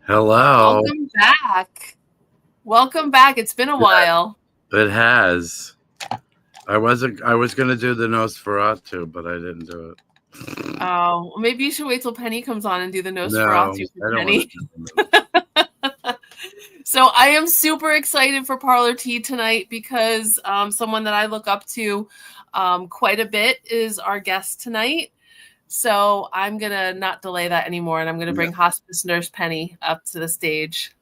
Hello. Welcome back. Welcome back. It's been a while. It has. I was gonna do the Nosferatu, but I didn't do it. Oh, maybe you should wait till Penny comes on and do the No, Nosferatu for I don't Penny. want to. So I am super excited for Parlour Tea tonight because someone that I look up to quite a bit is our guest tonight. So I'm going to not delay that anymore, and I'm going to bring Hospice Nurse Penny up to the stage.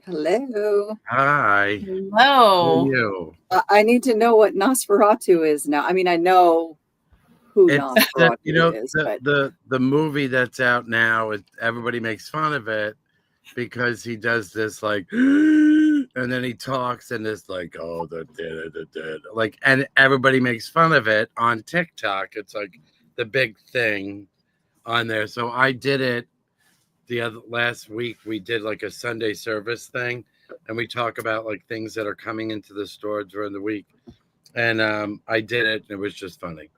Hello. Hi. Hello. How are you? I need to know what Nosferatu is now. I mean, I know who Nosferatu is, but the movie that's out now, everybody makes fun of it because he does this like, and then he talks and it's like, oh, the dead, like, and everybody makes fun of it on TikTok. It's like the big thing on there. So I did it last week. We did like a Sunday service thing, and we talk about like things that are coming into the store during the week. And I did it, and it was just funny.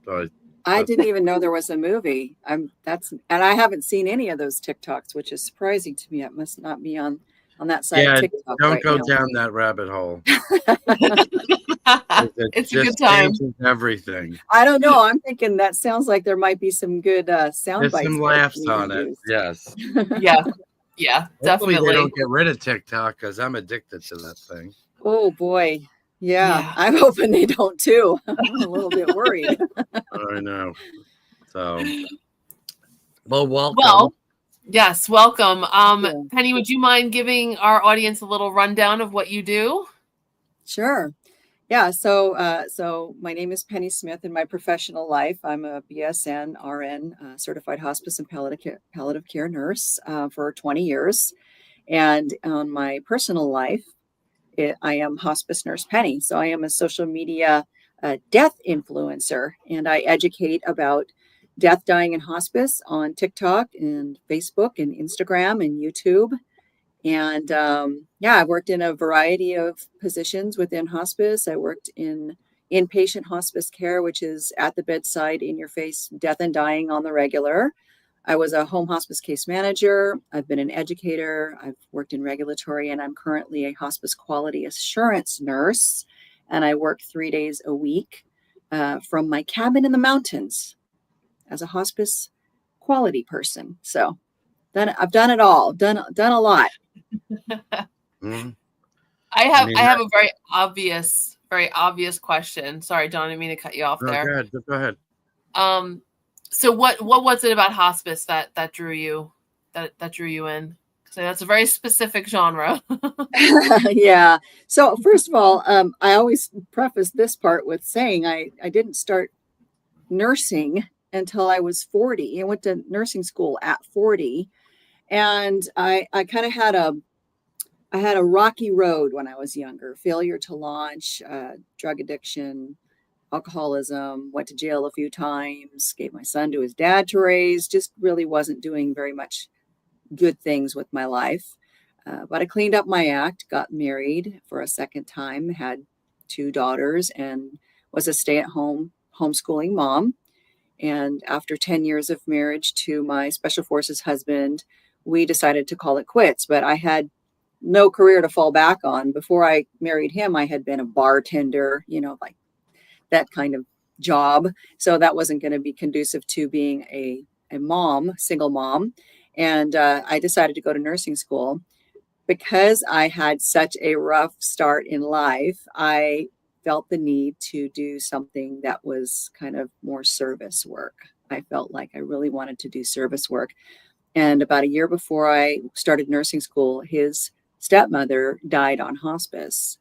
So I didn't even know there was a movie. And I haven't seen any of those TikToks, which is surprising to me. It must not be on that side of TikTok. Don't go down that rabbit hole. It's a good time. Everything. I don't know. I'm thinking that sounds like there might be some good sound bites. There's some laughs on it. Yes. Yeah, definitely. Hopefully they don't get rid of TikTok because I'm addicted to that thing. Oh boy. Yeah, I'm hoping they don't too. I'm a little bit worried. I know. So, well, welcome. Well, yes, welcome. Penny, would you mind giving our audience a little rundown of what you do? Sure. Yeah. So my name is Penny Smith. In my professional life, I'm a BSN RN certified hospice and palliative care nurse for 20 years. And on my personal life, I am Hospice Nurse Penny. So I am a social media death influencer, and I educate about death, dying, and hospice on TikTok and Facebook and Instagram and YouTube. And I've worked in a variety of positions within hospice. I worked in inpatient hospice care, which is at the bedside, in your face, death and dying on the regular. I was a home hospice case manager. I've been an educator. I've worked in regulatory, and I'm currently a hospice quality assurance nurse. And I work 3 days a week from my cabin in the mountains as a hospice quality person. So I've done it all, done a lot. I have a very obvious question. Sorry, John, I didn't mean to cut you off there. Go ahead. So what was it about hospice that drew you in? So that's a very specific genre. Yeah. So first of all, I always preface this part with saying I didn't start nursing until I was 40. I went to nursing school at 40, and I kind of had a rocky road when I was younger. Failure to launch, drug addiction, alcoholism, went to jail a few times, gave my son to his dad to raise, just really wasn't doing very much good things with my life. But I cleaned up my act, got married for a second time, had 2 daughters, and was a stay-at-home homeschooling mom. And after 10 years of marriage to my Special Forces husband, we decided to call it quits. But I had no career to fall back on. Before I married him, I had been a bartender, like that kind of job. So that wasn't going to be conducive to being a mom, single mom. And I decided to go to nursing school. Because I had such a rough start in life, I felt the need to do something that was kind of more service work. I felt like I really wanted to do service work. And about a year before I started nursing school, his stepmother died on hospice.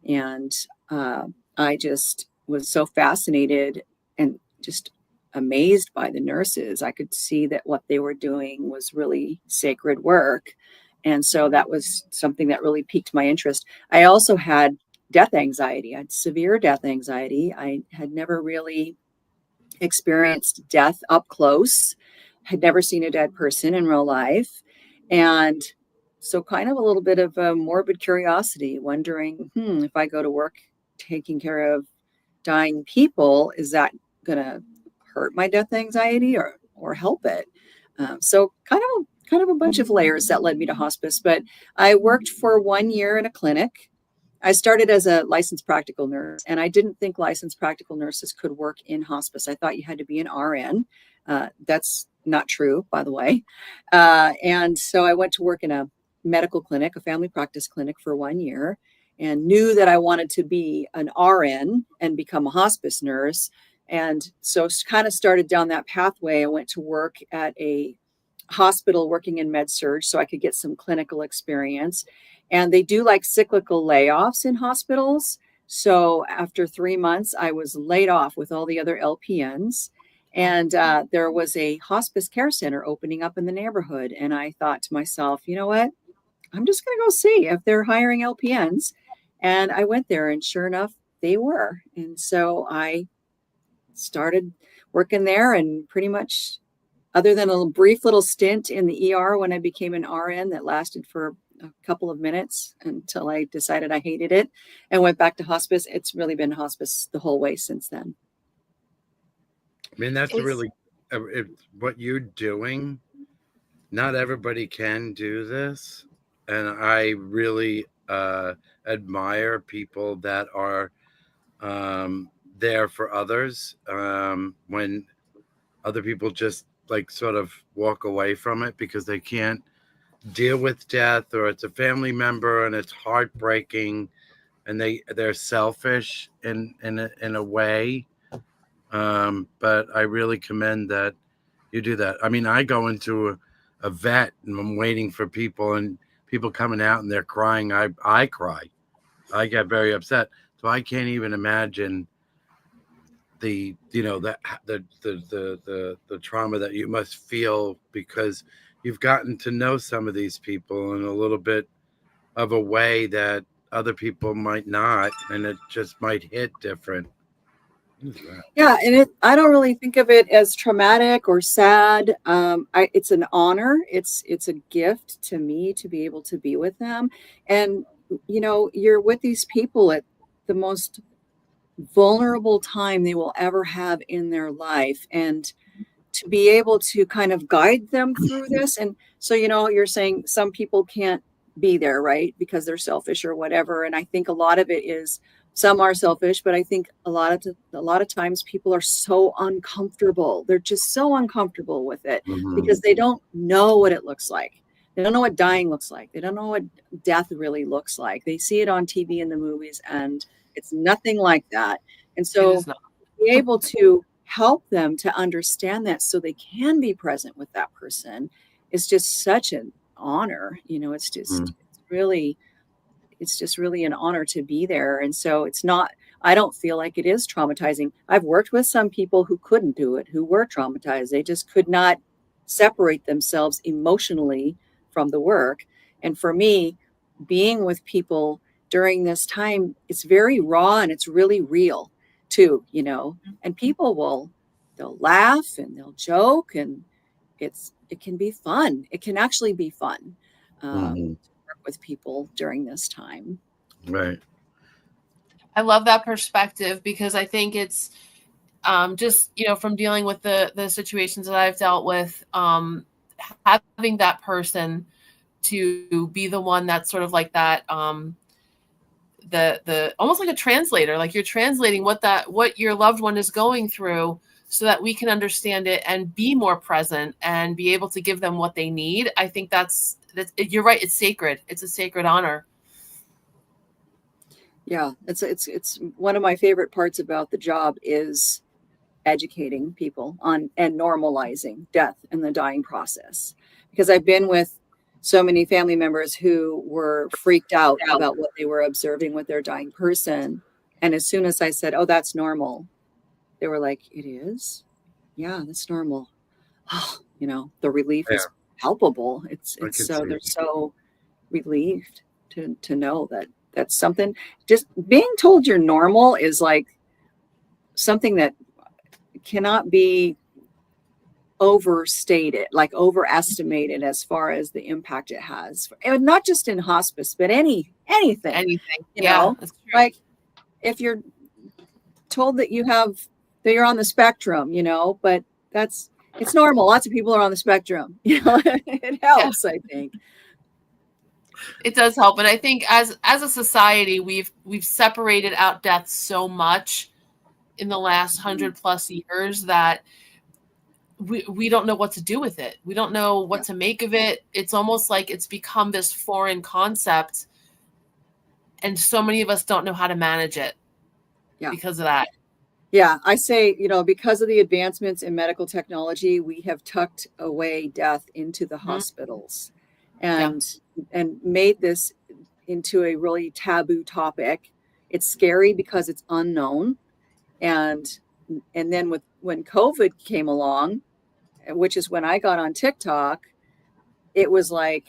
And I just was so fascinated and just amazed by the nurses. I could see that what they were doing was really sacred work. And so that was something that really piqued my interest. I also had death anxiety. I had severe death anxiety. I had never really experienced death up close, had never seen a dead person in real life. And so kind of a little bit of a morbid curiosity, wondering, if I go to work taking care of dying people, is that going to hurt my death anxiety or help it? So kind kind of a bunch of layers that led me to hospice. But I worked for 1 year in a clinic. I started as a licensed practical nurse, and I didn't think licensed practical nurses could work in hospice. I thought you had to be an RN. That's not true, by the way. And so I went to work in a medical clinic, a family practice clinic for 1 year, and knew that I wanted to be an RN and become a hospice nurse. And so kind of started down that pathway. I went to work at a hospital working in med surg so I could get some clinical experience. And they do like cyclical layoffs in hospitals. So after 3 months, I was laid off with all the other LPNs. And there was a hospice care center opening up in the neighborhood. And I thought to myself, you know what? I'm just going to go see if they're hiring LPNs. And I went there, and sure enough, they were. And so I started working there, and pretty much, other than a brief little stint in the ER when I became an RN that lasted for a couple of minutes until I decided I hated it and went back to hospice, it's really been hospice the whole way since then. I mean, that's really what you're doing. Not everybody can do this. And I really admire people that are there for others when other people just like sort of walk away from it because they can't deal with death, or it's a family member and it's heartbreaking, and they're selfish in a way. But I really commend that you do that. I mean, I go into a vet and I'm waiting for people, and people coming out and they're crying. I cry. I get very upset. So I can't even imagine the trauma that you must feel, because you've gotten to know some of these people in a little bit of a way that other people might not, and it just might hit different. Yeah, and I don't really think of it as traumatic or sad. It's an honor. It's a gift to me to be able to be with them. And you're with these people at the most vulnerable time they will ever have in their life, and to be able to kind of guide them through this. And so you're saying some people can't be there, right, because they're selfish or whatever. And I think a lot of it is, some are selfish, but I think a lot of times people are so uncomfortable. They're just so uncomfortable with it because they don't know what it looks like. They don't know what dying looks like. They don't know what death really looks like. They see it on TV and the movies, and it's nothing like that. And so be able to help them to understand that so they can be present with that person is just such an honor. It's just it's just really an honor to be there. And so I don't feel like it is traumatizing. I've worked with some people who couldn't do it, who were traumatized. They just could not separate themselves emotionally from the work. And for me, being with people during this time, it's very raw and it's really real too, and people they'll laugh and they'll joke, and it can be fun. It can actually be fun to work with people during this time. Right. I love that perspective, because I think it's just, from dealing with the situations that I've dealt with, having that person to be the one that's sort of like that, the almost like a translator, like you're translating what your loved one is going through so that we can understand it and be more present and be able to give them what they need. I think that's you're right. It's sacred. It's a sacred honor. Yeah, it's one of my favorite parts about the job is educating people on and normalizing death and the dying process, because I've been with so many family members who were freaked out about what they were observing with their dying person. And as soon as I said, "Oh, that's normal," they were like, "It is? Yeah, that's normal." Oh, the relief is palpable. It's so they're so relieved to know that that's something. Just being told you're normal is like something that cannot be overstated, like overestimated, as far as the impact it has, and not just in hospice, but anything. Like if you're told that you're on the spectrum, but It's normal. Lots of people are on the spectrum. It helps, I think. It does help, and I think as a society, we've separated out death so much in the last 100+ years that we don't know what to do with it. We don't know what to make of it. It's almost like it's become this foreign concept, and so many of us don't know how to manage it because of that. Yeah, I say, because of the advancements in medical technology, we have tucked away death into the hospitals and made this into a really taboo topic. It's scary because it's unknown. And then when COVID came along, which is when I got on TikTok, it was like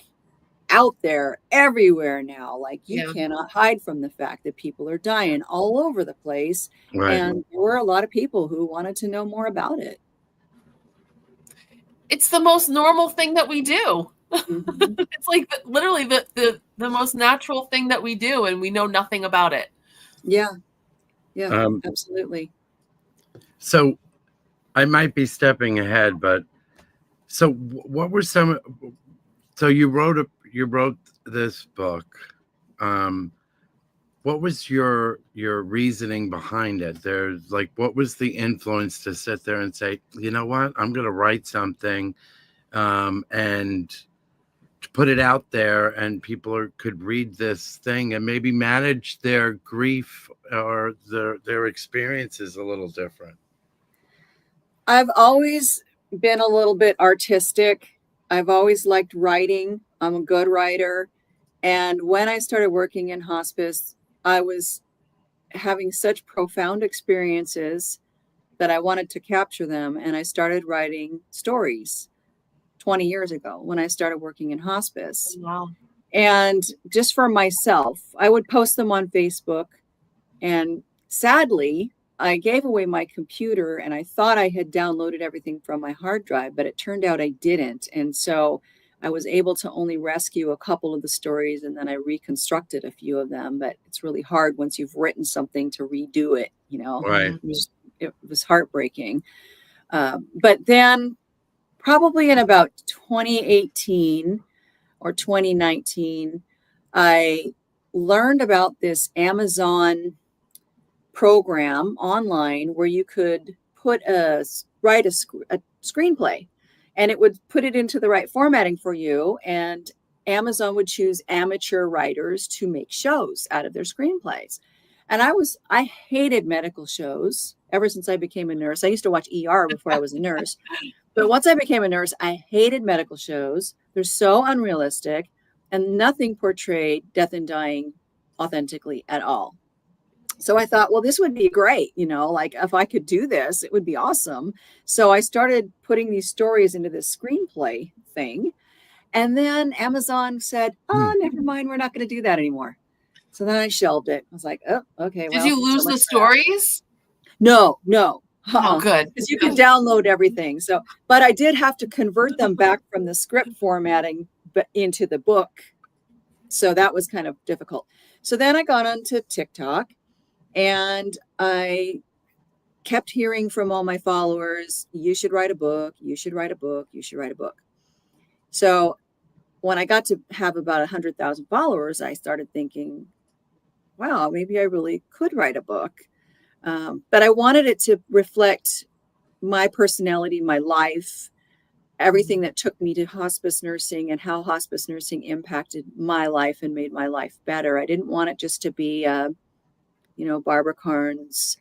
out there everywhere now. Like you cannot hide from the fact that people are dying all over the place. Right. And there were a lot of people who wanted to know more about it. It's the most normal thing that we do. Mm-hmm. It's like literally the most natural thing that we do, and we know nothing about it. Yeah, absolutely. So I might be stepping ahead, but so what were some? So you wrote this book. What was your reasoning behind it? There's like, what was the influence to sit there and say, you know what, I'm going to write something, and to put it out there, and people could read this thing and maybe manage their grief or their experiences a little different. I've always been a little bit artistic. I've always liked writing. I'm a good writer. And when I started working in hospice, I was having such profound experiences that I wanted to capture them. And I started writing stories 20 years ago when I started working in hospice. Wow. And just for myself, I would post them on Facebook. And sadly, I gave away my computer and I thought I had downloaded everything from my hard drive, but it turned out I didn't. And so I was able to only rescue a couple of the stories, and then I reconstructed a few of them. But it's really hard once you've written something to redo it, Right. It was heartbreaking. But then probably in about 2018 or 2019, I learned about this Amazon program online where you could write a screenplay, and it would put it into the right formatting for you. And Amazon would choose amateur writers to make shows out of their screenplays. And I hated medical shows ever since I became a nurse. I used to watch ER before I was a nurse. But once I became a nurse, I hated medical shows. They're so unrealistic, and nothing portrayed death and dying authentically at all. So I thought, well, this would be great. Like if I could do this, it would be awesome. So I started putting these stories into this screenplay thing. And then Amazon said, oh, never mind. We're not going to do that anymore. So then I shelved it. I was like, oh, okay. Did you lose the stories? No. Oh, good. Because you can download everything. So, but I did have to convert them back from the script formatting into the book. So that was kind of difficult. So then I got onto TikTok, and I kept hearing from all my followers, you should write a book, you should write a book, you should write a book. So when I got to have about 100,000 followers, I started thinking, wow, maybe I really could write a book. But I wanted it to reflect my personality, my life, everything that took me to hospice nursing and how hospice nursing impacted my life and made my life better. I didn't want it just to be, Barbara Carnes,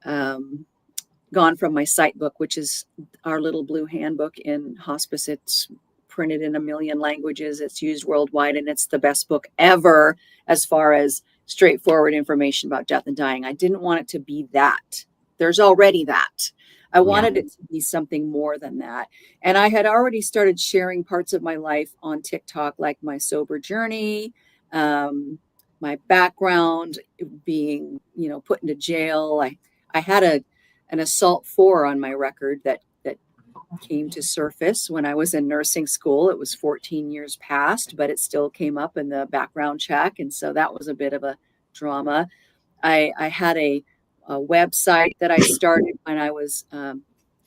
Gone From My Sight book, which is our little blue handbook in hospice. It's printed in 1 million languages. It's used worldwide, and it's the best book ever as far as straightforward information about death and dying. I didn't want it to be that. There's already that. I wanted it to be something more than that. And I had already started sharing parts of my life on TikTok, like my sober journey, my background being, put into jail. I had an assault 4 on my record that came to surface when I was in nursing school. It was 14 years past, but it still came up in the background check. And so that was a bit of a drama. I had a website that I started when I was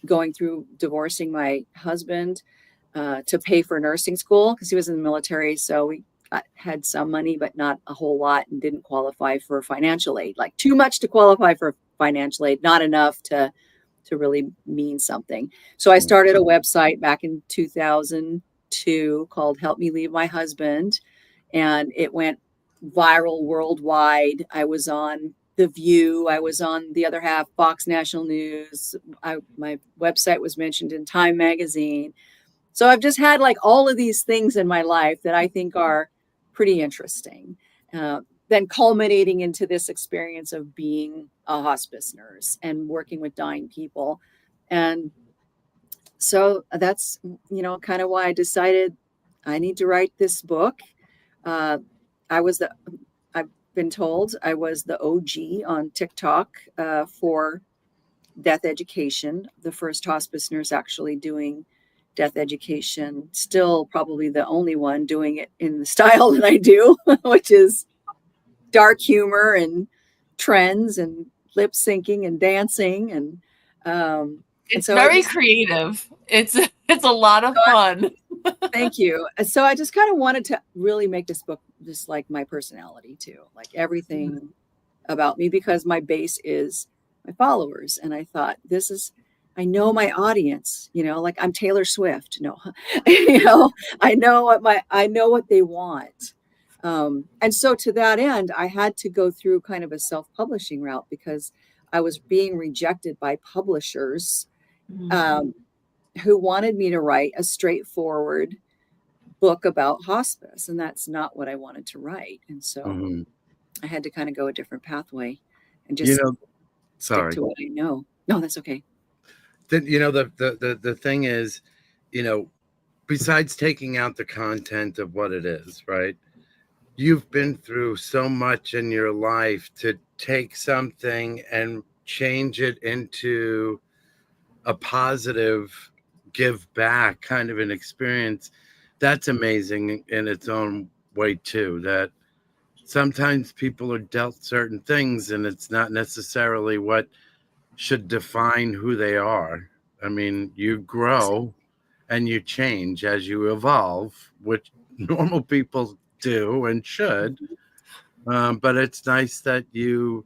going through divorcing my husband to pay for nursing school because he was in the military. So we had some money, but not a whole lot, and didn't qualify for financial aid. Like too much to qualify for financial aid, not enough to really mean something. So I started a website back in 2002 called Help Me Leave My Husband, and it went viral worldwide. I was on The View. I was on the other half, Fox National News. My website was mentioned in Time Magazine. So I've just had like all of these things in my life that I think are pretty interesting. Then culminating into this experience of being a hospice nurse and working with dying people. And so that's, kind of why I decided I need to write this book. I've been told I was the OG on TikTok for death education, the first hospice nurse actually doing death education, still probably the only one doing it in the style that I do, which is dark humor and trends and lip syncing and dancing. And it's very creative. It's a lot of fun. Thank you. So I just kind of wanted to really make this book just like my personality too, like everything about me, because my base is my followers. And I thought, I know my audience, like I'm Taylor Swift. No, I know what they want. And so to that end, I had to go through kind of a self-publishing route because I was being rejected by publishers who wanted me to write a straightforward book about hospice. And that's not what I wanted to write. And so I had to kind of go a different pathway and just stick to what I know. No, that's okay. The thing is, besides taking out the content of what it is, right? You've been through so much in your life to take something and change it into a positive give back kind of an experience. That's amazing in its own way too, that sometimes people are dealt certain things and it's not necessarily what should define who they are. I mean, you grow and you change as you evolve, which normal people do and should. But it's nice that you've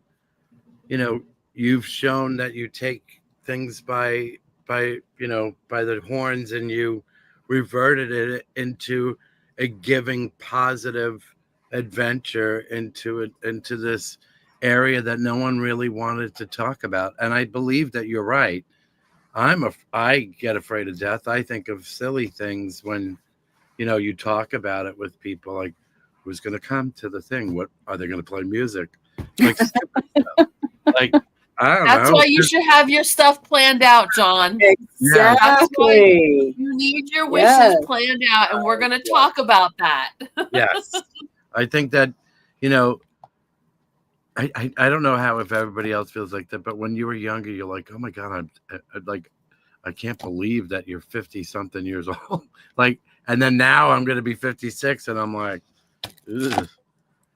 shown that you take things by the horns and you reverted it into a giving positive adventure into this area that no one really wanted to talk about. And I believe that you're right. I get afraid of death. I think of silly things when, you talk about it with people, like who's going to come to the thing? What are they going to play music? Like stupid stuff. Like, I don't know. That's why you should have your stuff planned out, John. Exactly. You need your wishes planned out, and we're going to talk about that. Yes. I think that, I don't know how if everybody else feels like that, but when you were younger, you're like, oh my God, I can't believe that you're 50 something years old. Like, and then now I'm going to be 56 and I'm like, ugh.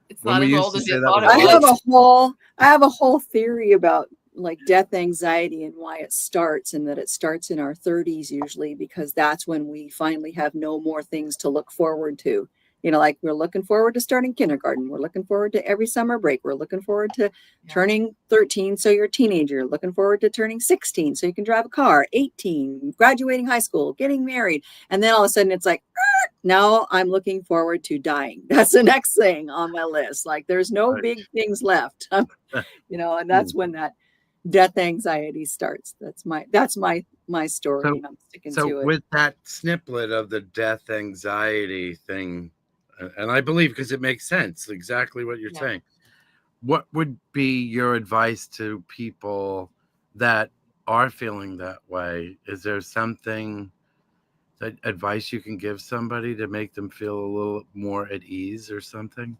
It's not as old as you thought it was. I have a whole theory about like death anxiety and why it starts, and that it starts in our 30s usually, because that's when we finally have no more things to look forward to. Like we're looking forward to starting kindergarten. We're looking forward to every summer break. We're looking forward to turning 13, so you're a teenager. Looking forward to turning 16, so you can drive a car. 18, graduating high school, getting married. And then all of a sudden it's like, now I'm looking forward to dying. That's the next thing on my list. Like there's no big things left, and that's when that death anxiety starts. That's my story. So, and I'm sticking to it. With that snippet of the death anxiety thing, and I believe because it makes sense, exactly what you're saying. What would be your advice to people that are feeling that way? Is there something that advice you can give somebody to make them feel a little more at ease or something?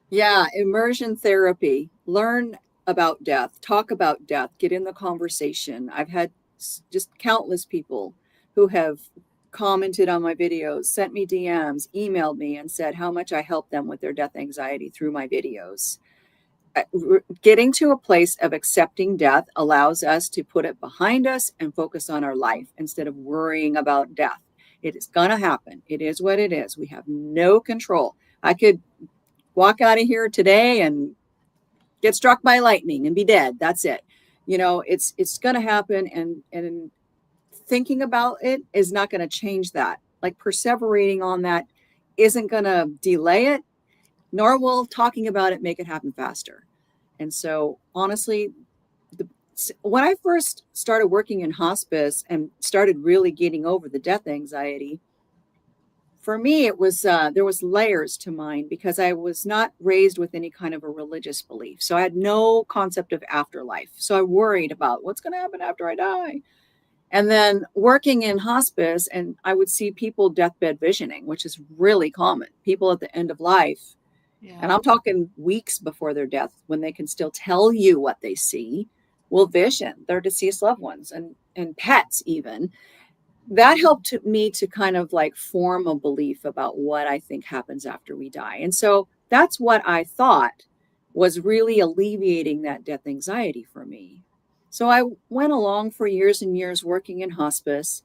Yeah, immersion therapy. Learn about death, talk about death, get in the conversation. I've had just countless people who have commented on my videos, sent me DMs, emailed me and said how much I helped them with their death anxiety through my videos. getting to a place of accepting death allows us to put it behind us and focus on our life instead of worrying about death. It is going to happen. It is what it is. We have no control. I could walk out of here today and get struck by lightning and be dead. That's it. It's going to happen. And thinking about it is not going to change that. Like perseverating on that isn't going to delay it, nor will talking about it make it happen faster. And so honestly, when I first started working in hospice and started really getting over the death anxiety, for me, it was there was layers to mine because I was not raised with any kind of a religious belief. So I had no concept of afterlife. So I worried about what's going to happen after I die. And then working in hospice, and I would see people deathbed visioning, which is really common. People at the end of life. Yeah. And I'm talking weeks before their death, when they can still tell you what they see, will vision their deceased loved ones and pets even. That helped me to kind of like form a belief about what I think happens after we die. And so that's what I thought was really alleviating that death anxiety for me. So I went along for years and years working in hospice.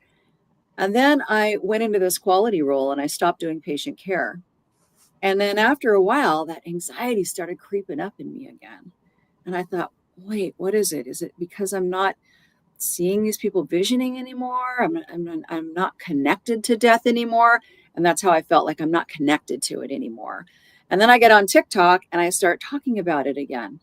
And then I went into this quality role and I stopped doing patient care. And then after a while, that anxiety started creeping up in me again. And I thought, wait, what is it? Is it because I'm not seeing these people visioning anymore? I'm not connected to death anymore. And that's how I felt, like I'm not connected to it anymore. And then I get on TikTok and I start talking about it again.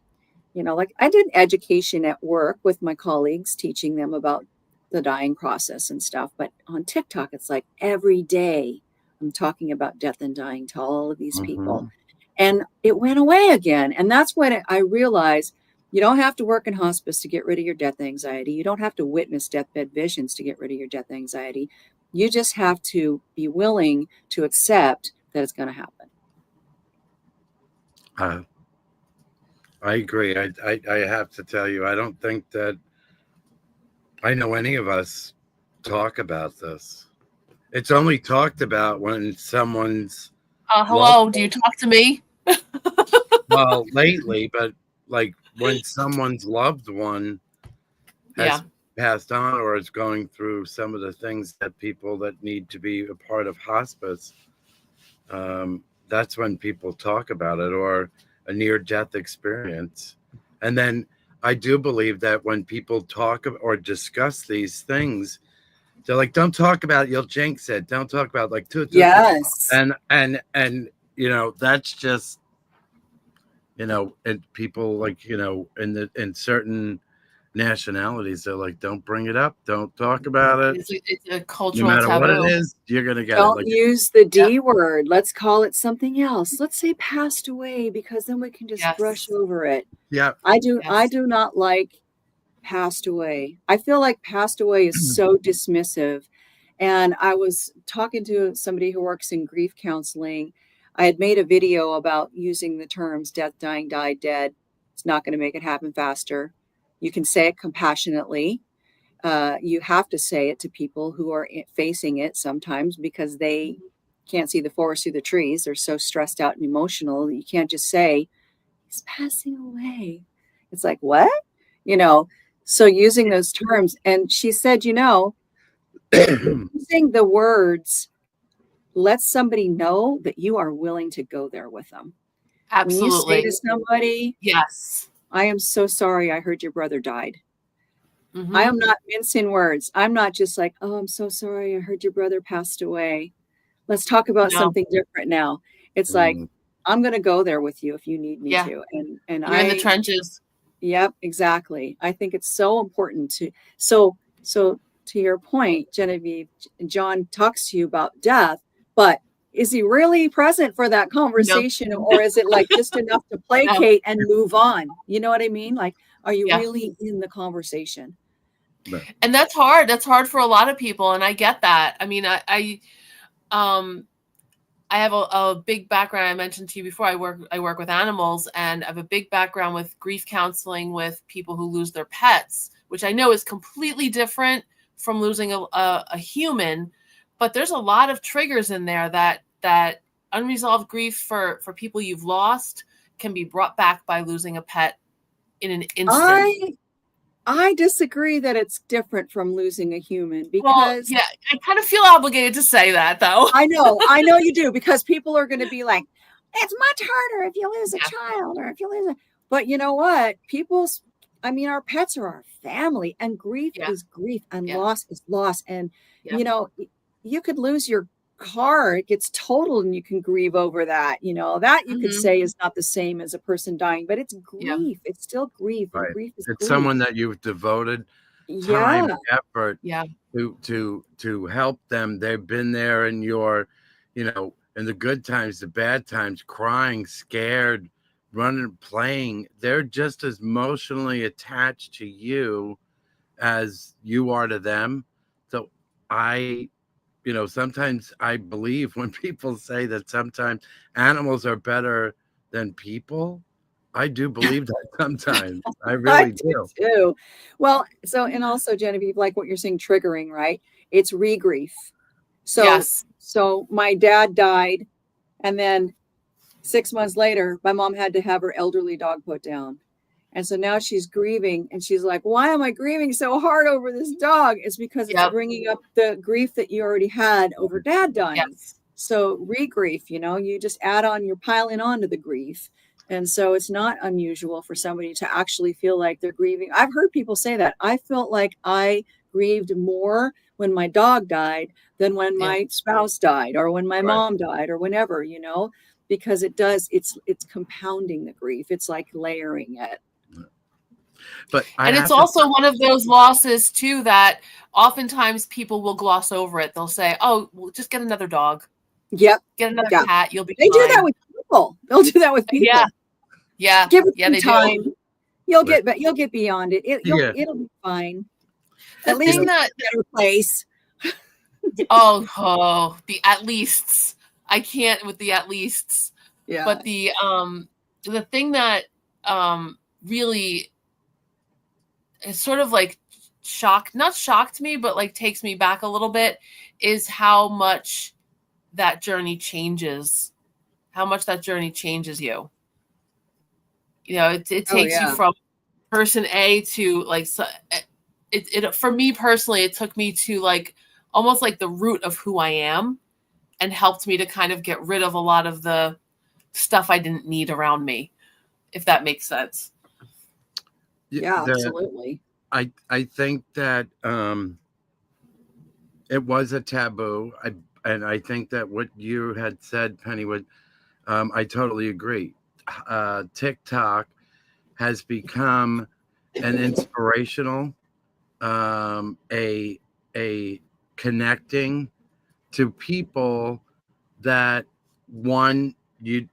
Like I did education at work with my colleagues, teaching them about the dying process and stuff. But on TikTok, it's like every day I'm talking about death and dying to all of these people. And it went away again. And that's when I realized you don't have to work in hospice to get rid of your death anxiety. You don't have to witness deathbed visions to get rid of your death anxiety. You just have to be willing to accept that it's going to happen. I agree. I have to tell you, I don't think that I know any of us talk about this. It's only talked about when someone's hello, do you talk to me? Well, lately, but like when someone's loved one has passed on or is going through some of the things that people that need to be a part of hospice, that's when people talk about it, or a near-death experience. And then I do believe that when people talk or discuss these things, they're like, don't talk about it, you'll jinx it. Don't talk about like yes. And that's just, and people like, in certain nationalities, they're like, don't bring it up, don't talk about it. It's a cultural no matter taboo. what it is, you're gonna get don't it. Like, use the D word. Let's call it something else. Let's say passed away, because then we can just brush over it. I do not like passed away. I feel like passed away is so dismissive. And I was talking to somebody who works in grief counseling. I had made a video about using the terms death, dying, died, dead. It's not going to make it happen faster. You can say it compassionately. You have to say it to people who are facing it sometimes, because they can't see the forest through the trees. They're so stressed out and emotional. You can't just say, he's passing away. It's like, what? So using those terms. And she said, using the words lets somebody know that you are willing to go there with them. Absolutely. When you say to somebody, yes, I am so sorry, I heard your brother died. I am not mincing words. I'm not just like, oh, I'm so sorry, I heard your brother passed away. Let's talk about something different now. It's like, I'm going to go there with you if you need me to. And you're in the trenches. Yep, exactly. I think it's so important so to your point, Genevieve, John talks to you about death, but is he really present for that conversation? No. Or is it like just enough to placate and move on? You know what I mean? Like, are you really in the conversation? And that's hard. That's hard for a lot of people. And I get that. I mean, I have a big background. I mentioned to you before, I work with animals, and I have a big background with grief counseling with people who lose their pets, which I know is completely different from losing a human. But there's a lot of triggers in there that unresolved grief for people you've lost can be brought back by losing a pet in an instant. I disagree that it's different from losing a human, because Well, yeah, I kind of feel obligated to say that, though. I know you do, because people are going to be like, it's much harder if you lose a child, or if you lose but you know what? Our pets are our family, and grief is grief, and loss is loss. And, you could lose your car, it gets totaled, and you can grieve over that. That you could say is not the same as a person dying, but it's grief. It's still grief. And Right. grief is It's grief. someone that you've devoted time, effort to help them. They've been there in your, in the good times, the bad times, crying, scared, running, playing. They're just as emotionally attached to you as you are to them. So sometimes I believe when people say that sometimes animals are better than people. I do believe that sometimes. I really do. Too. Well, and also, Genevieve, like what you're saying, triggering, right? It's regrief. So my dad died, and then 6 months later, my mom had to have her elderly dog put down. And so now she's grieving, and she's like, why am I grieving so hard over this dog? It's because it's bringing up the grief that you already had over dad dying. So regrief, you just you're piling on to the grief. And so it's not unusual for somebody to actually feel like they're grieving. I've heard people say that. I felt like I grieved more when my dog died than when my spouse died, or when my mom died, or whenever, because it's compounding the grief. It's like layering it. But it's also one of those losses too that oftentimes people will gloss over it. They'll say, "Oh, well, just get another dog. Yep. Get another cat. You'll be." They do that with people. They'll do that with people. Yeah. Give it some time. Do. You'll get beyond it. It'll be fine. At least in a better place. The at leasts. I can't with the at leasts. Yeah. But the thing that really is sort of like not shocked me, but like takes me back a little bit, is how much that journey changes. How much that journey changes you. It takes you from person A to like, it for me personally, it took me to like almost like the root of who I am, and helped me to kind of get rid of a lot of the stuff I didn't need around me, if that makes sense. Yeah, absolutely. I think that it was a taboo. And I think that what you had said, Penny, I totally agree. TikTok has become an inspirational, a connecting to people that you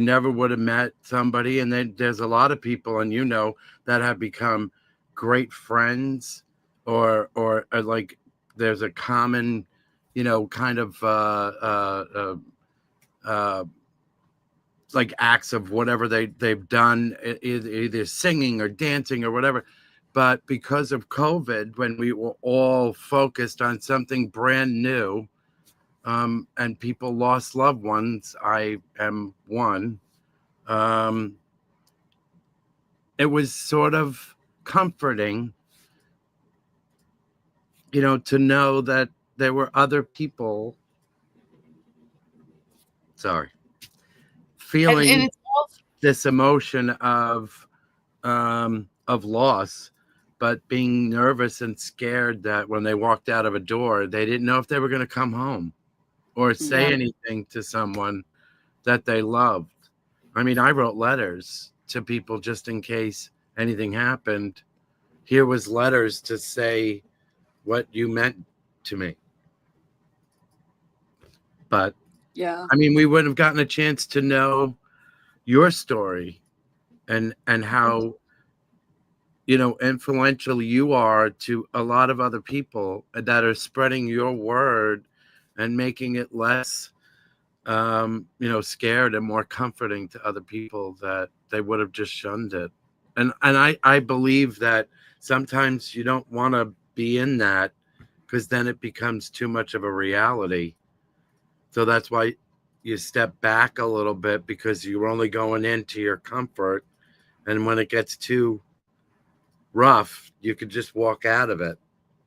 never would have met somebody, and then there's a lot of people, and that have become great friends, or like there's a common kind of like acts of whatever they've done, either singing or dancing or whatever. But because of COVID, when we were all focused on something brand new, and people lost loved ones, I am one, it was sort of comforting, to know that there were other people feeling this emotion of loss, but being nervous and scared that when they walked out of a door, they didn't know if they were going to come home or say anything to someone that they loved. I mean, I wrote letters to people just in case anything happened. Here was letters to say what you meant to me. But I mean, we wouldn't have gotten a chance to know your story and how influential you are to a lot of other people that are spreading your word and making it less scared and more comforting to other people, that they would have just shunned it. And I believe that sometimes you don't want to be in that, because then it becomes too much of a reality. So that's why you step back a little bit because you're only going into your comfort, and when it gets too rough, you could just walk out of it,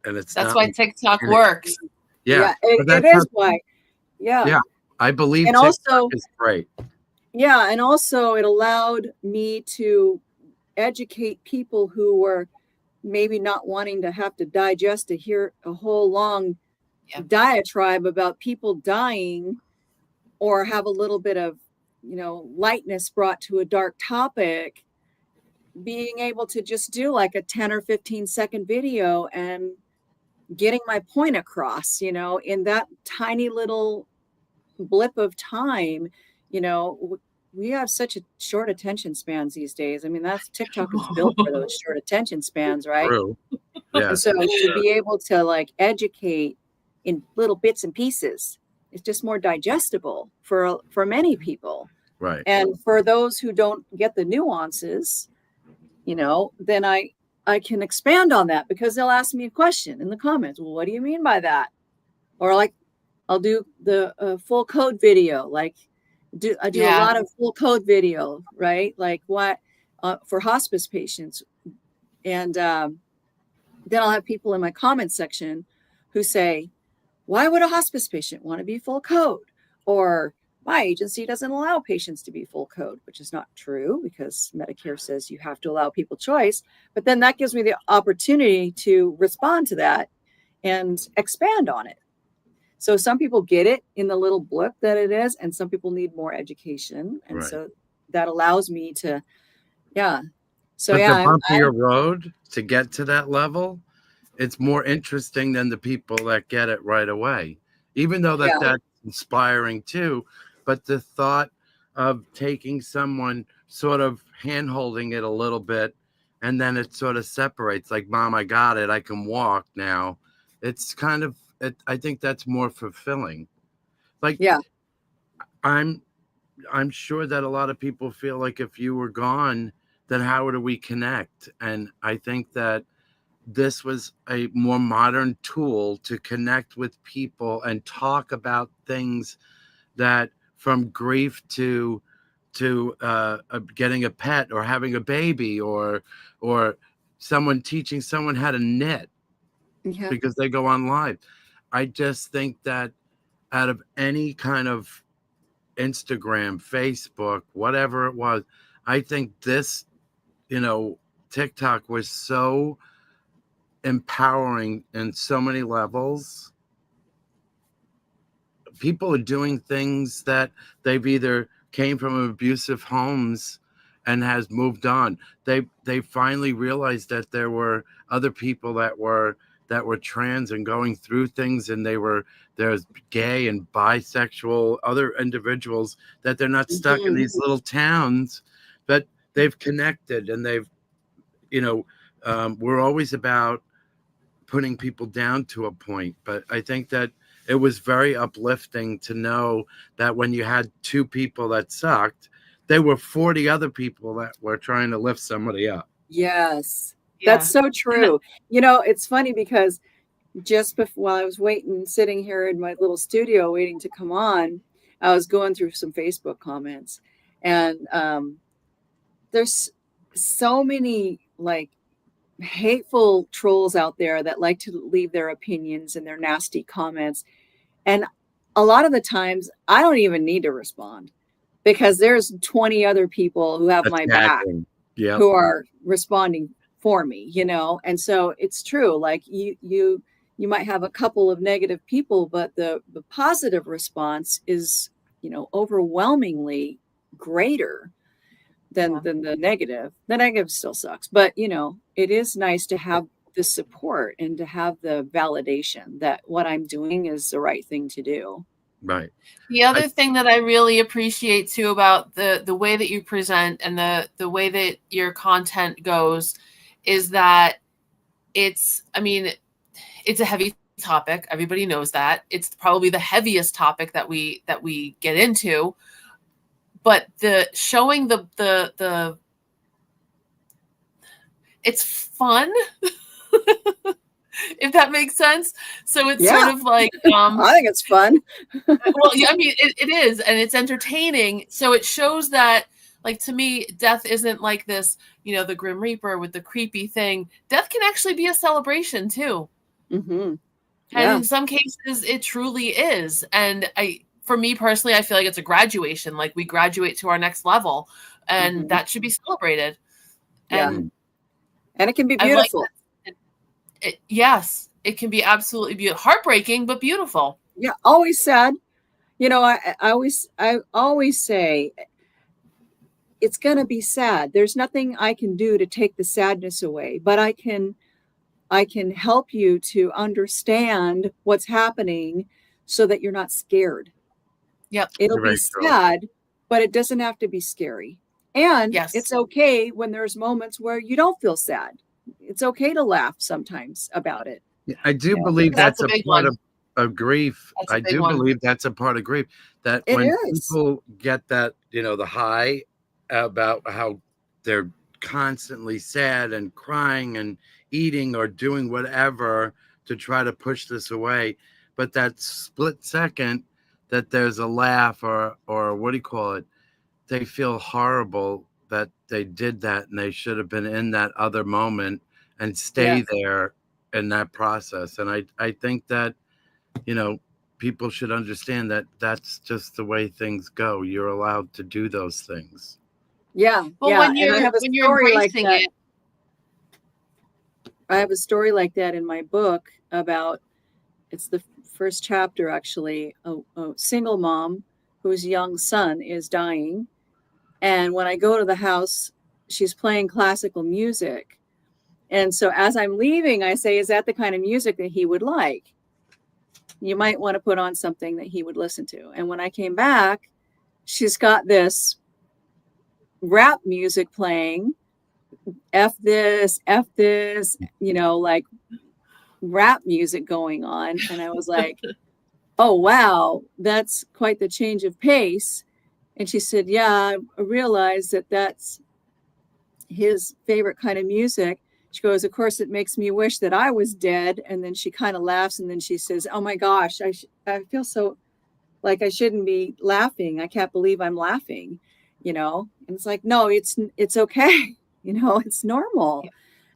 and it's That's not. why TikTok works. Yeah, but it that's is why. Yeah. yeah. I believe And TikTok also, is great. yeah, and also it allowed me to educate people who were maybe not wanting to have to digest to hear a whole long diatribe about people dying, or have a little bit of, lightness brought to a dark topic. Being able to just do like a 10 or 15-second video and getting my point across, in that tiny little blip of time. We have such a short attention spans these days. I mean, that's TikTok is built for those short attention spans, right? True. And Yes. so to be able to like educate in little bits and pieces, it's just more digestible for many people. Right. And for those who don't get the nuances, then I can expand on that, because they'll ask me a question in the comments. Well, what do you mean by that? Or like, I'll do the full code video. Like, I do a lot of full code video, right? Like what for hospice patients. And then I'll have people in my comment section who say, why would a hospice patient want to be full code? Or my agency doesn't allow patients to be full code, which is not true, because Medicare says you have to allow people choice. But then that gives me the opportunity to respond to that and expand on it. So some people get it in the little blip that it is, and some people need more education. And so that allows me to, So but yeah, the bumpier road to get to that level, it's more interesting than the people that get it right away. Even though that's inspiring too, but the thought of taking someone, sort of hand-holding it a little bit, and then it sort of separates, like, Mom, I got it, I can walk now. It's kind of, I think that's more fulfilling. Like, I'm sure that a lot of people feel like if you were gone, then how do we connect? And I think that this was a more modern tool to connect with people and talk about things that, from grief to getting a pet or having a baby, or someone teaching someone how to knit because they go on live. I just think that out of any kind of Instagram, Facebook, whatever it was, I think this, TikTok was so empowering in so many levels. People are doing things that they've either came from abusive homes and has moved on. They finally realized that there were other people that were trans and going through things, and there's gay and bisexual other individuals, that they're not stuck in these little towns, but they've connected, and they've, we're always about putting people down to a point, but I think that it was very uplifting to know that when you had two people that sucked, there were 40 other people that were trying to lift somebody up. Yes, that's so true. It's funny because just before, while I was sitting here in my little studio waiting to come on, I was going through some Facebook comments, and there's so many like hateful trolls out there that like to leave their opinions and their nasty comments. And a lot of the times I don't even need to respond, because there's 20 other people who have my back, who are responding for me, And so it's true. Like you might have a couple of negative people, but the positive response is, overwhelmingly greater than the negative. The negative still sucks, but it is nice to have the support and to have the validation that what I'm doing is the right thing to do. Right. The other thing that I really appreciate too about the way that you present and the way that your content goes is that it's a heavy topic. Everybody knows that. It's probably the heaviest topic that we get into. But showing it's fun. if that makes sense. So it's Yeah. sort of like, I think it's fun. well, yeah, I mean, it is, and it's entertaining. So it shows that, like, to me, death isn't like this, the Grim Reaper with the creepy thing. Death can actually be a celebration too. Mm-hmm. And Yeah. in some cases, it truly is. And for me personally, I feel like it's a graduation. Like, we graduate to our next level, and that should be celebrated. Yeah. And it can be I like beautiful. yes, it can be absolutely beautiful, heartbreaking, but beautiful. Yeah. Always sad. I always say it's going to be sad. There's nothing I can do to take the sadness away, but I can help you to understand what's happening so that you're not scared. Yep. It'll be sad, but it doesn't have to be scary. And it's okay when there's moments where you don't feel sad. It's okay to laugh sometimes about it. I do believe that's a part of grief. I do believe that's a part of grief. That when people get that, the high about how they're constantly sad and crying and eating or doing whatever to try to push this away, but that split second that there's a laugh or what do you call it? They feel horrible that they did that, and they should have been in that other moment and stay there in that process. And I think that, people should understand that that's just the way things go. You're allowed to do those things. Yeah. Well, when you're embracing it. I have a story like that in my book about, it's the first chapter actually, a single mom whose young son is dying. And when I go to the house, she's playing classical music. And so as I'm leaving, I say, is that the kind of music that he would like? You might want to put on something that he would listen to. And when I came back, she's got this rap music playing, F this, like rap music going on. And I was like, oh, wow, that's quite the change of pace. And she said, yeah, I realized that that's his favorite kind of music. She goes, of course, it makes me wish that I was dead. And then she kind of laughs. And then she says, oh, my gosh, I feel so like I shouldn't be laughing. I can't believe I'm laughing, And it's like, no, it's okay. It's normal.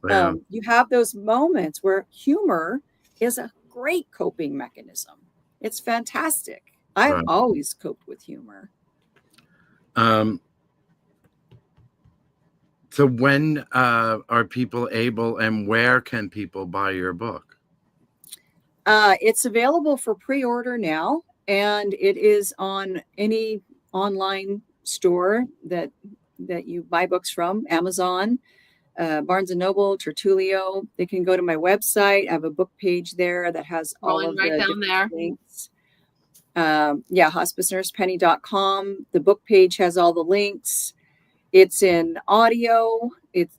Yeah. You have those moments where humor is a great coping mechanism. It's fantastic. I've always coped with humor. So when are people able, and where can people buy your book? It's available for pre-order now, and it is on any online store that you buy books from, Amazon, Barnes & Noble, Tertulio. They can go to my website. I have a book page there that has all of the down there links. hospicenursepenny.com. The book page has all the links. It's in audio,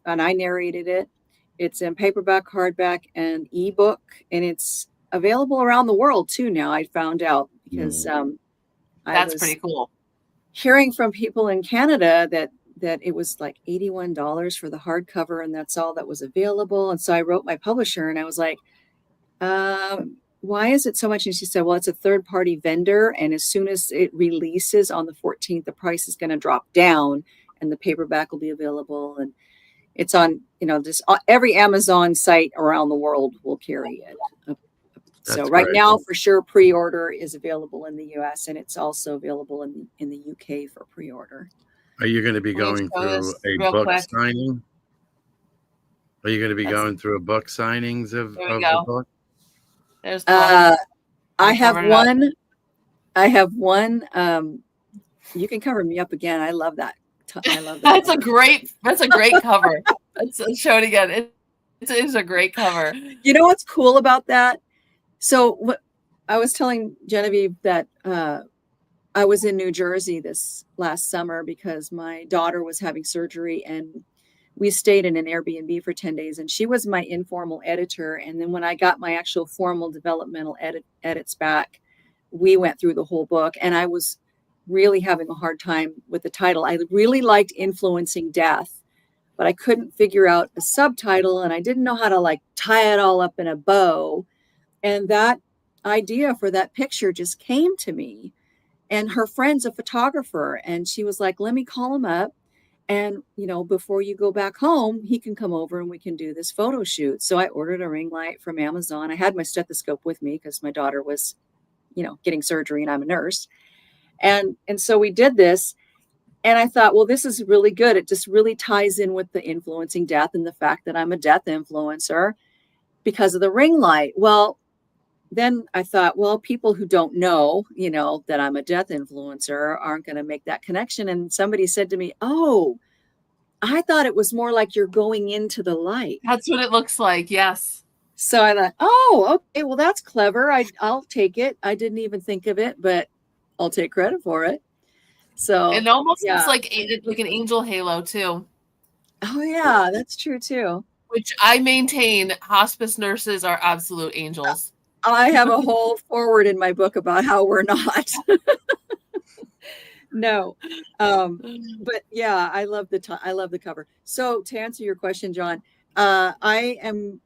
and I narrated it. It's in paperback, hardback, and ebook, and it's available around the world too now. I found out because that's pretty cool. Hearing from people in Canada that it was like $81 for the hardcover, and that's all that was available. And so I wrote my publisher, and I was like, why is it so much? And she said, well, it's a third-party vendor, and as soon as it releases on the 14th, the price is going to drop down, and the paperback will be available. And it's on, just every Amazon site around the world will carry it. So right now, for sure, pre-order is available in the US, and it's also available in the UK for pre-order. Are you going to be going through a book signing? Are you going to be going through a book signings of the book? There's I have one. You can cover me up again. I love that. That's a great cover. Let's show it again. It is a great cover. You know what's cool about that? So I was telling Genevieve that I was in New Jersey this last summer because my daughter was having surgery, and we stayed in an Airbnb for 10 days, and she was my informal editor. And then when I got my actual formal developmental edits back, we went through the whole book, and I was really having a hard time with the title. I really liked influencing death, but I couldn't figure out a subtitle, and I didn't know how to like tie it all up in a bow. And that idea for that picture just came to me. And her friend's a photographer, and she was like, let me call him up. And, before you go back home, he can come over and we can do this photo shoot. So I ordered a ring light from Amazon. I had my stethoscope with me because my daughter was, getting surgery and I'm a nurse. And so we did this. And I thought, well, this is really good. It just really ties in with the influencing death and the fact that I'm a death influencer because of the ring light. Well, then I thought, well, people who don't know, that I'm a death influencer aren't going to make that connection. And somebody said to me, oh, I thought it was more like you're going into the light. That's what it looks like. Yes. So I thought, oh, okay, well, that's clever. I'll take it. I didn't even think of it, but I'll take credit for it. So it almost looks like an angel halo too. Oh yeah, that's true too. Which I maintain hospice nurses are absolute angels. I have a whole forward in my book about how we're not. No. But yeah, I love the cover. So to answer your question, John, I am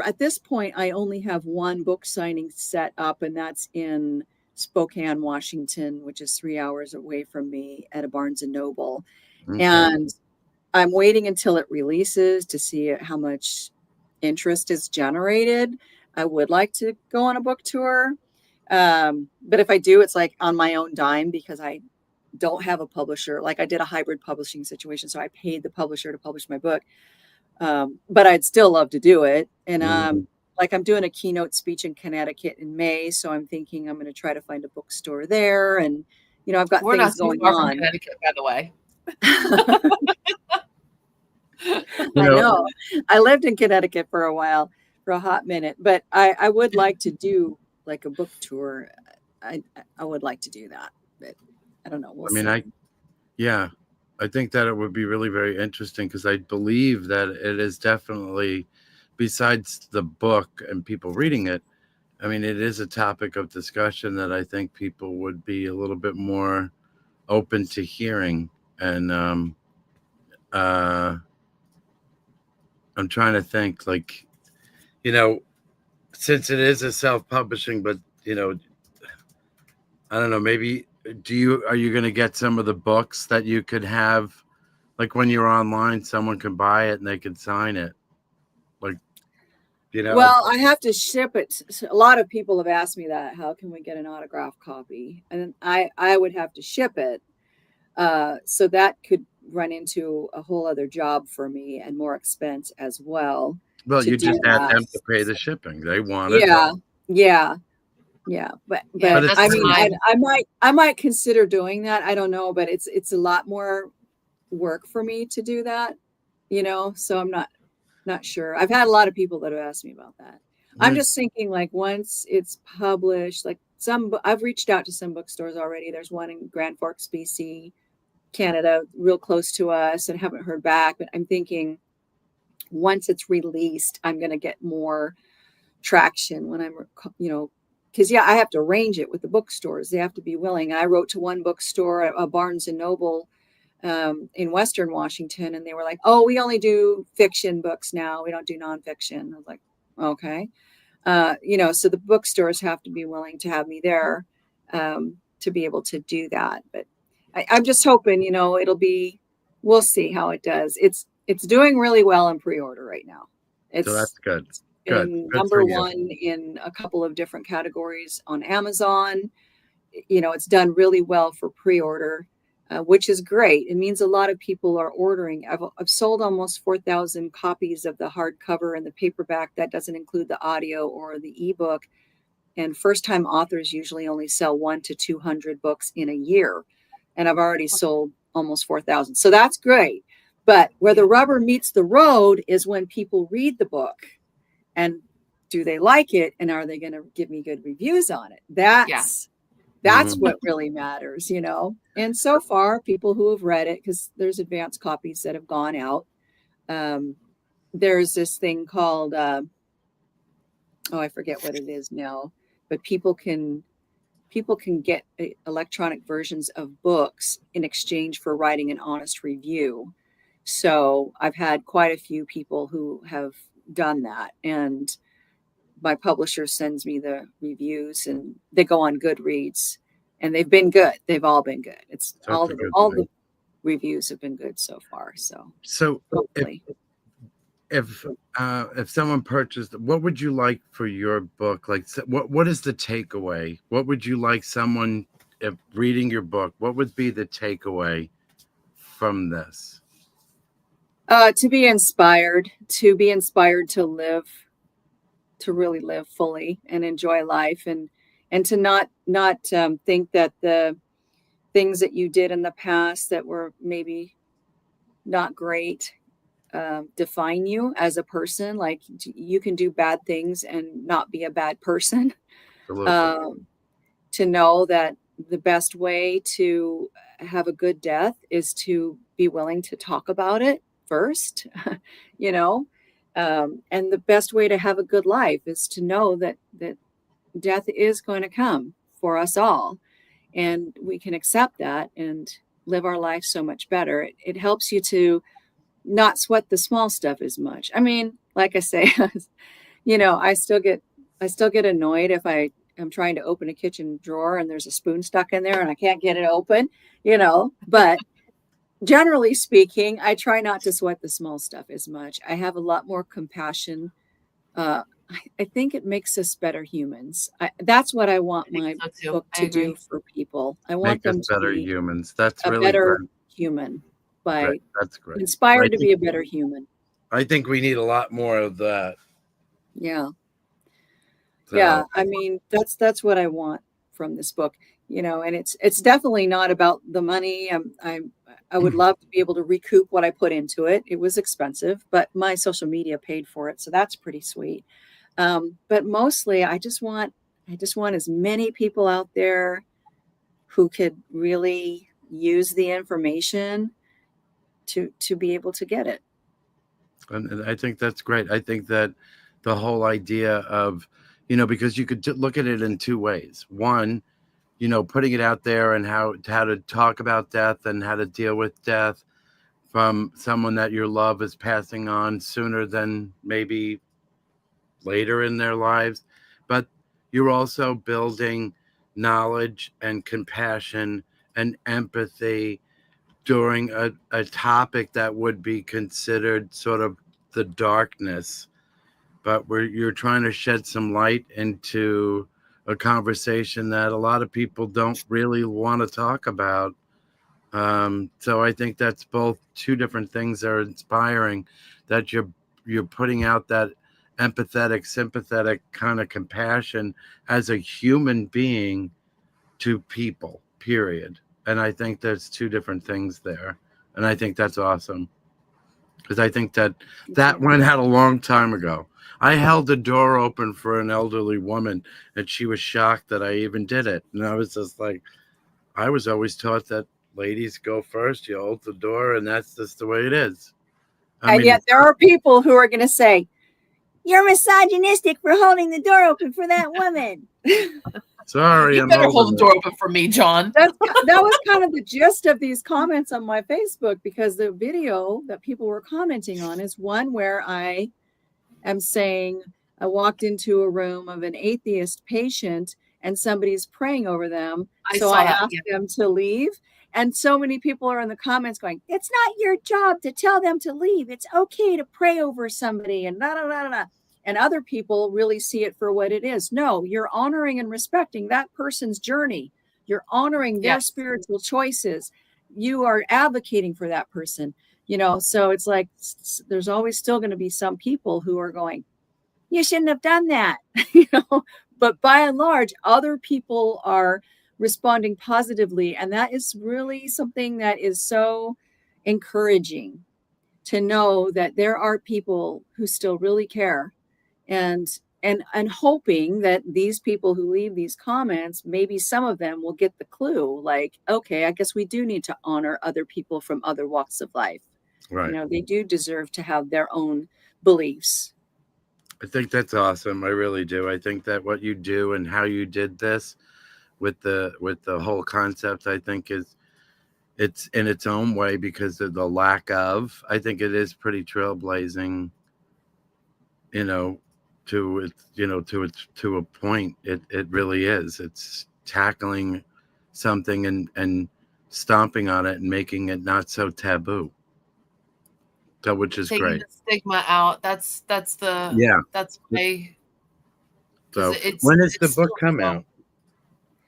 at this point, I only have one book signing set up, and that's in Spokane, Washington, which is 3 hours away from me at a Barnes and Noble. Okay. And I'm waiting until it releases to see how much interest is generated. I would like to go on a book tour. But if I do, it's like on my own dime because I don't have a publisher. Like I did a hybrid publishing situation. So I paid the publisher to publish my book. But I'd still love to do it. And like I'm doing a keynote speech in Connecticut in May. So I'm thinking I'm going to try to find a bookstore there. And, I've got We're things not going too far on. from Connecticut, by the way. I know. I lived in Connecticut for a while, for a hot minute, but I would like to do like a book tour. I would like to do that, but I don't know. We'll see. I think that it would be really very interesting because I believe that it is definitely, besides the book and people reading it, I mean, it is a topic of discussion that I think people would be a little bit more open to hearing. And I'm trying to think, like, since it is a self-publishing, but I don't know, maybe are you going to get some of the books that you could have, like when you're online, someone can buy it and they can sign it, like, Well, I have to ship it. A lot of people have asked me that. How can we get an autographed copy? And I would have to ship it. So that could run into a whole other job for me and more expense as well. Well, you just ask them to pay the shipping. They want it. Yeah. But I mean, I might consider doing that. I don't know, but it's a lot more work for me to do that, so I'm not sure. I've had a lot of people that have asked me about that. I'm just thinking like once it's published, like I've reached out to some bookstores already. There's one in Grand Forks, BC, Canada, real close to us, and haven't heard back, but I'm thinking once it's released, I'm going to get more traction when I'm, because I have to arrange it with the bookstores. They have to be willing. I wrote to one bookstore, a Barnes and Noble in Western Washington, and they were like, oh, we only do fiction books now. We don't do nonfiction. I was like, okay. So the bookstores have to be willing to have me there to be able to do that. But I'm just hoping, we'll see how it does. It's doing really well in pre-order right now. So that's good. Good number one in a couple of different categories on Amazon. It's done really well for pre-order, which is great. It means a lot of people are ordering. I've sold almost 4,000 copies of the hardcover and the paperback. That doesn't include the audio or the ebook. And first-time authors usually only sell 100 to 200 books in a year. And I've already sold almost 4,000. So that's great. But where the rubber meets the road is when people read the book. And do they like it? And are they going to give me good reviews on it? That's what really matters, And so far, people who have read it, because there's advanced copies that have gone out. There's this thing called, I forget what it is now, but people can get electronic versions of books in exchange for writing an honest review. So I've had quite a few people who have done that, and my publisher sends me the reviews, and they go on Goodreads, and they've been good. They've all been good. It's That's a good all thing. the reviews have been good so far. So So hopefully. if someone purchased, what would you like for your book? Like, what is the takeaway? What would you like someone, if reading your book, what would be the takeaway from this? To be inspired to live, to really live fully and enjoy life, and to not think that the things that you did in the past that were maybe not great define you as a person. Like you can do bad things and not be a bad person. Absolutely. To know that the best way to have a good death is to be willing to talk about it first, you know. And the best way to have a good life is to know that death is going to come for us all, and we can accept that and live our life so much better. It helps you to not sweat the small stuff as much. I mean, like I say, I still get annoyed if I am trying to open a kitchen drawer and there's a spoon stuck in there and I can't get it open, but generally speaking, I try not to sweat the small stuff as much. I have a lot more compassion. I think it makes us better humans. That's what I want my so too. book I to agree. do for people. I want Make us them to better be humans. That's a really better good. human by Great. That's great. inspired to be a better human. I think we need a lot more of that. Yeah. So, Yeah, I mean, that's what I want from this book, and it's definitely not about the money. I would love to be able to recoup what I put into it. It was expensive, but my social media paid for it, so that's pretty sweet. But mostly, I just want as many people out there who could really use the information to be able to get it. and I think that's great. I think that the whole idea of, because you could look at it in two ways. One, putting it out there and how to talk about death and how to deal with death from someone that your love is passing on sooner than maybe later in their lives. But you're also building knowledge and compassion and empathy during a topic that would be considered sort of the darkness, but you're trying to shed some light into a conversation that a lot of people don't really want to talk about. So I think that's both two different things that are inspiring, that you're putting out that empathetic, sympathetic kind of compassion as a human being to people, period. And I think there's two different things there. And I think that's awesome. Because I think that one had a long time ago. I held the door open for an elderly woman, and she was shocked that I even did it. And I was just like, I was always taught that ladies go first. You hold the door, and that's just the way it is. And yet there are people who are going to say, "You're misogynistic for holding the door open for that woman." Sorry, you better hold the door open for me, John. That was kind of the gist of these comments on my Facebook, because the video that people were commenting on is one where I am saying I walked into a room of an atheist patient and somebody's praying over them. So I asked them to leave. And so many people are in the comments going, "It's not your job to tell them to leave. It's okay to pray over somebody," and da da da da. And other people really see it for what it is. No, you're honoring and respecting that person's journey. You're honoring their spiritual choices. You are advocating for that person, so it's like there's always still going to be some people who are going, "You shouldn't have done that," but by and large, other people are responding positively. And that is really something that is so encouraging, to know that there are people who still really care, and hoping that these people who leave these comments, maybe some of them will get the clue, like, okay, I guess we do need to honor other people from other walks of life. Right. They do deserve to have their own beliefs. I think that's awesome. I really do. I think that what you do and how you did this with the whole concept, I think it's in its own way because of the lack of. I think it is pretty trailblazing, you know, to its, to a point. It really is. It's tackling something and stomping on it and making it not so taboo. So, which is Taking great. the stigma out. That's the Yeah. that's why. So, It's when does the it's book still come real. out?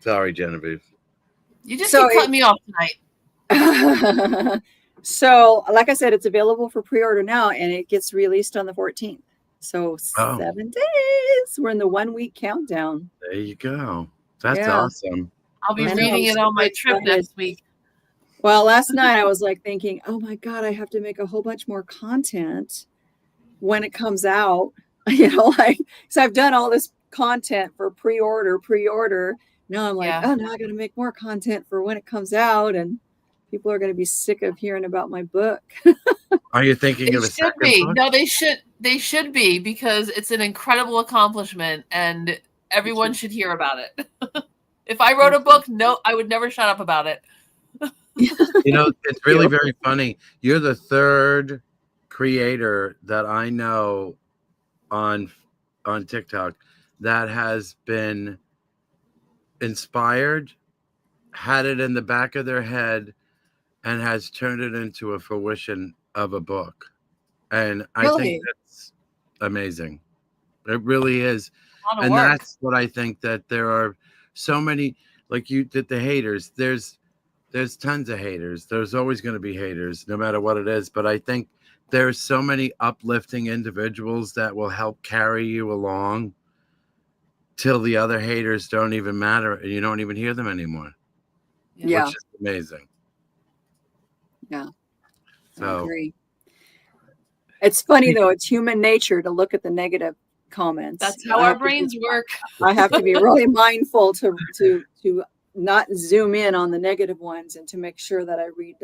Sorry, Genevieve. You just So keep cutting me off tonight. So, like I said, it's available for pre-order now, and it gets released on the 14th. So Oh, 7 days. We're in the 1 week countdown. there you go. That's Yeah, awesome. I'll be I know. reading I'm it on my super trip excited. next week. Well, last night I was like thinking, oh my God, I have to make a whole bunch more content when it comes out. Like, so I've done all this content for pre-order. Now I'm like, Yeah. oh, now I got to make more content for when it comes out, and people are going to be sick of hearing about my book. Are you thinking They of a should second be. book? No, they should. They should be, because it's an incredible accomplishment, and everyone should hear about it. If I wrote a book, no, I would never shut up about it. It's really very funny. You're the third creator that I know on TikTok that has been inspired, had it in the back of their head, and has turned it into a fruition of a book. And I think Really? that's amazing. It really is. A lot of And work. that's what I think, that there are so many, like you did, the haters. There's tons of haters. There's always going to be haters, no matter what it is. But I think there's so many uplifting individuals that will help carry you along till the other haters don't even matter and you don't even hear them anymore. Yeah. Which is amazing. Yeah. I So agree. It's funny though. It's human nature to look at the negative comments. That's how our brains work. I have to be really mindful to not zoom in on the negative ones, and to make sure that I read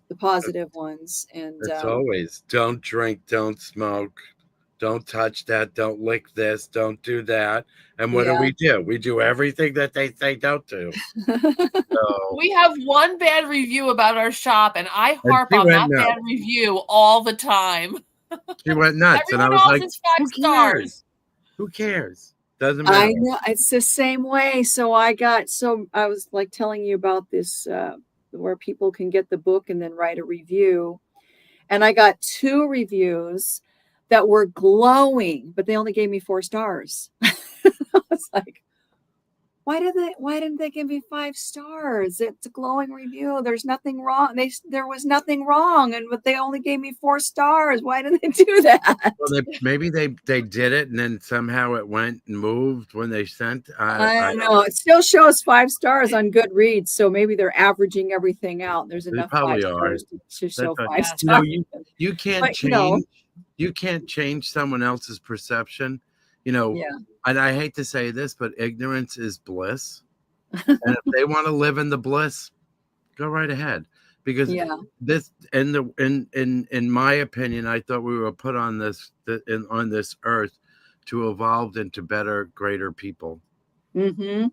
the positive ones. And it's always, don't drink, don't smoke, don't touch that, don't lick this, don't do that. And what Yeah. do? We do everything that they say don't do. So, We have one bad review about our shop, and I harp she on went that nuts. bad review all the time. She went nuts, and I Everyone was else like, is 5 who stars. cares? Who cares? Doesn't matter. I know, it's the same way. So I was like telling you about this, where people can get the book and then write a review. And I got 2 reviews that were glowing, but they only gave me 4 stars. I was like, why didn't they give me 5 stars? It's a glowing review. There's nothing wrong. There was nothing wrong, but they only gave me 4 stars. Why did they do that? Well, maybe they did it, and then somehow it went and moved when they sent. I don't know. It still shows 5 stars on Goodreads, so maybe they're averaging everything out. There's enough 5 probably are. stars to show That's 5 stars. No, you can't But, change. You can't change someone else's perception. yeah. And I hate to say this, but ignorance is bliss. And if they want to live in the bliss, go right ahead. Because this, in my opinion, I thought we were put on this earth to evolve into better, greater people. Mm-hmm.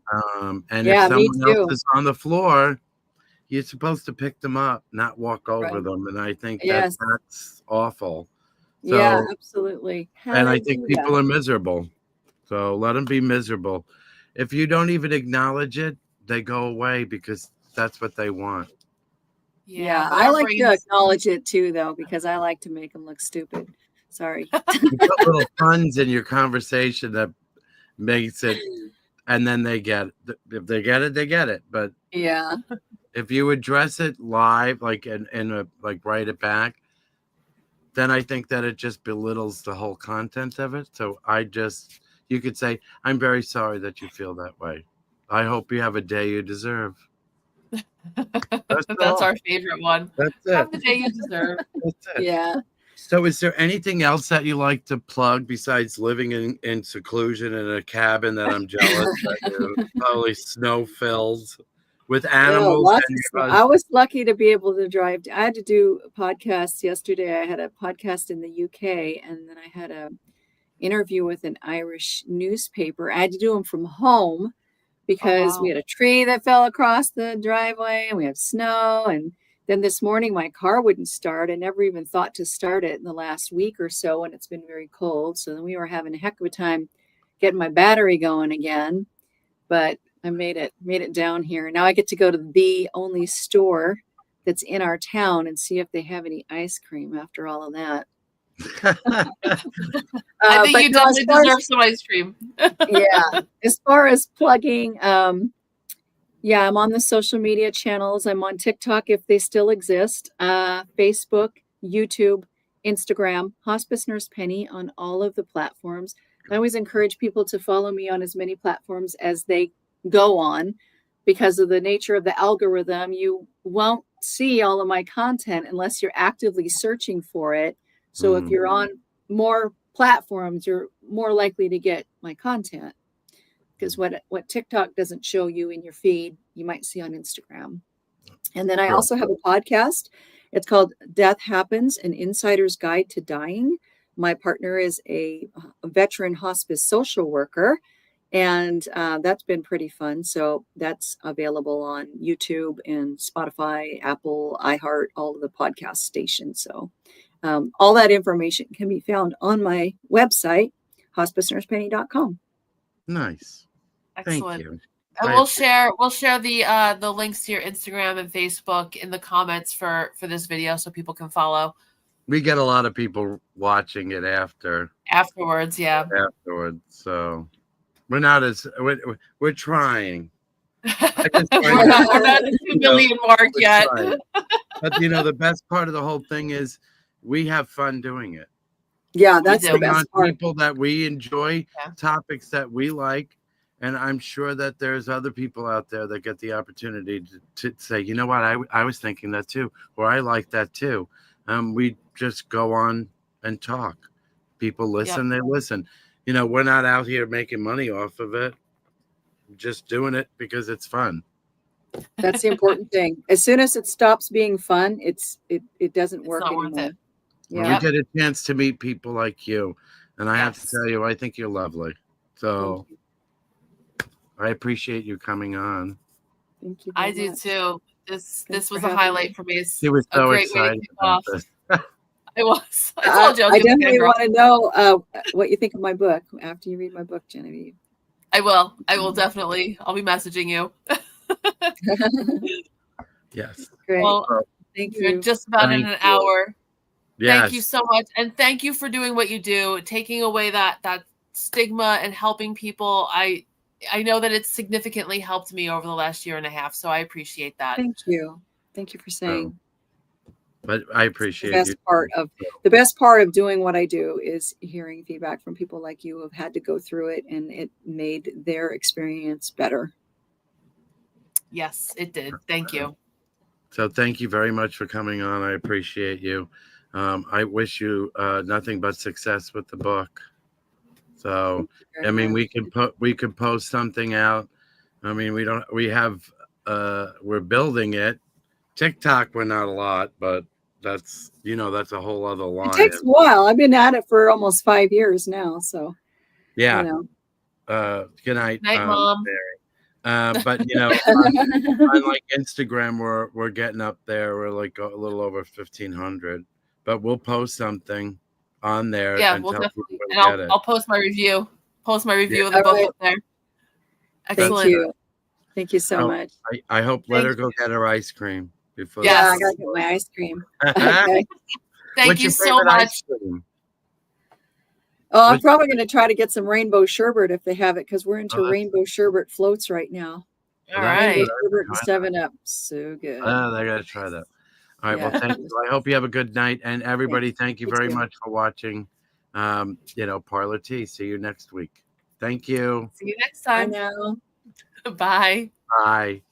And if someone else is on the floor, you're supposed to pick them up, not walk over them. And I think that's awful. So, yeah, absolutely. And I think people are miserable. So let them be miserable. If you don't even acknowledge it, they go away because that's what they want. Yeah, I like to acknowledge it too, though, because I like to make them look stupid. Sorry. You put little puns in your conversation that makes it, and then they get it. If they get it, they get it. But yeah, if you address it live, like like write it back, then I think that it just belittles the whole content of it. So you could say, I'm very sorry that you feel that way. I hope you have a day you deserve. That's our favorite one. That's it. Have the day you deserve. That's it. Yeah. So is there anything else that you like to plug besides living in seclusion in a cabin that I'm jealous that you're probably snow-filled with animals? I was lucky to be able to drive. I had to do a podcast yesterday. I had a podcast in the UK, and then I had a interview with an Irish newspaper. I had to do them from home, because wow. we had a tree that fell across the driveway and we have snow. And then this morning my car wouldn't start. I never even thought to start it in the last week or so when it's been very cold. So then we were having a heck of a time getting my battery going again. But I made it down here. Now I get to go to the only store that's in our town and see if they have any ice cream after all of that. I think you no, definitely deserve some ice cream. Yeah. As far as plugging, yeah, I'm on the social media channels. I'm on TikTok if they still exist, Facebook, YouTube, Instagram, Hospice Nurse Penny on all of the platforms. I always encourage people to follow me on as many platforms as they go on because of the nature of the algorithm. You won't see all of my content unless you're actively searching for it. So if you're on more platforms, you're more likely to get my content. Because what TikTok doesn't show you in your feed, you might see on Instagram. And then I also have a podcast. It's called Death Happens, An Insider's Guide to Dying. My partner is a veteran hospice social worker, and that's been pretty fun. So that's available on YouTube and Spotify, Apple, iHeart, all of the podcast stations. So all that information can be found on my website, hospicenursepenny.com. Nice. Excellent. Thank you. And we'll share the links to your Instagram and Facebook in the comments for this video so people can follow. We get a lot of people watching it Afterwards, yeah. Afterwards, so we're not as we're trying. we're not at the 2 million mark yet. But the best part of the whole thing is we have fun doing it. Yeah, that's the best part. People that we enjoy, topics that we like, and I'm sure that there's other people out there that get the opportunity to say, you know what, I was thinking that too, or I like that too. We just go on and talk. People listen, they listen. We're not out here making money off of it. We're just doing it because it's fun. That's the important thing. As soon as it stops being fun, it doesn't work anymore. Yeah. We get a chance to meet people like you, and I have to tell you, I think you're lovely. So I appreciate you coming on. Thank you. I do too. This was a highlight for me. She was so excited about this. I was. I told you I definitely want to know what you think of my book after you read my book, Genevieve. I will. Definitely. I'll be messaging you. Yes. Great. Well, thank you. Just about in an hour. Yes. Thank you so much. And thank you for doing what you do, taking away that stigma and helping people. I know that it's significantly helped me over the last year and a half. So I appreciate that. Thank you. Thank you for saying. But I appreciate the best part of doing what I do is hearing feedback from people like you who have had to go through it and it made their experience better. Yes, it did. Thank you. So thank you very much for coming on. I appreciate you. I wish you nothing but success with the book. So, I mean, we could post something out. I mean, we're building it. TikTok, we're not a lot, but that's a whole other line. It takes a while. I've been at it for almost 5 years now. So, yeah. Good night, Mom. Mary. But on like Instagram, we're getting up there. We're like a little over 1,500. But we'll post something on there. Yeah, we'll definitely. And I'll post my review. Post my review of the book up there. Excellent. Thank you so much. I hope let her go get her ice cream before. Yeah, I gotta get my ice cream. Okay. Thank you so much. Oh, I'm probably going to try to get some rainbow sherbet if they have it because we're into rainbow sherbet floats right now. All right. Rainbow sherbet and 7-Up. So good. I got to try that. All right. Well, thank you. I hope you have a good night. And everybody, thank you very much for watching, Parlour Tea. See you next week. Thank you. See you next time. Bye now. Bye. Bye.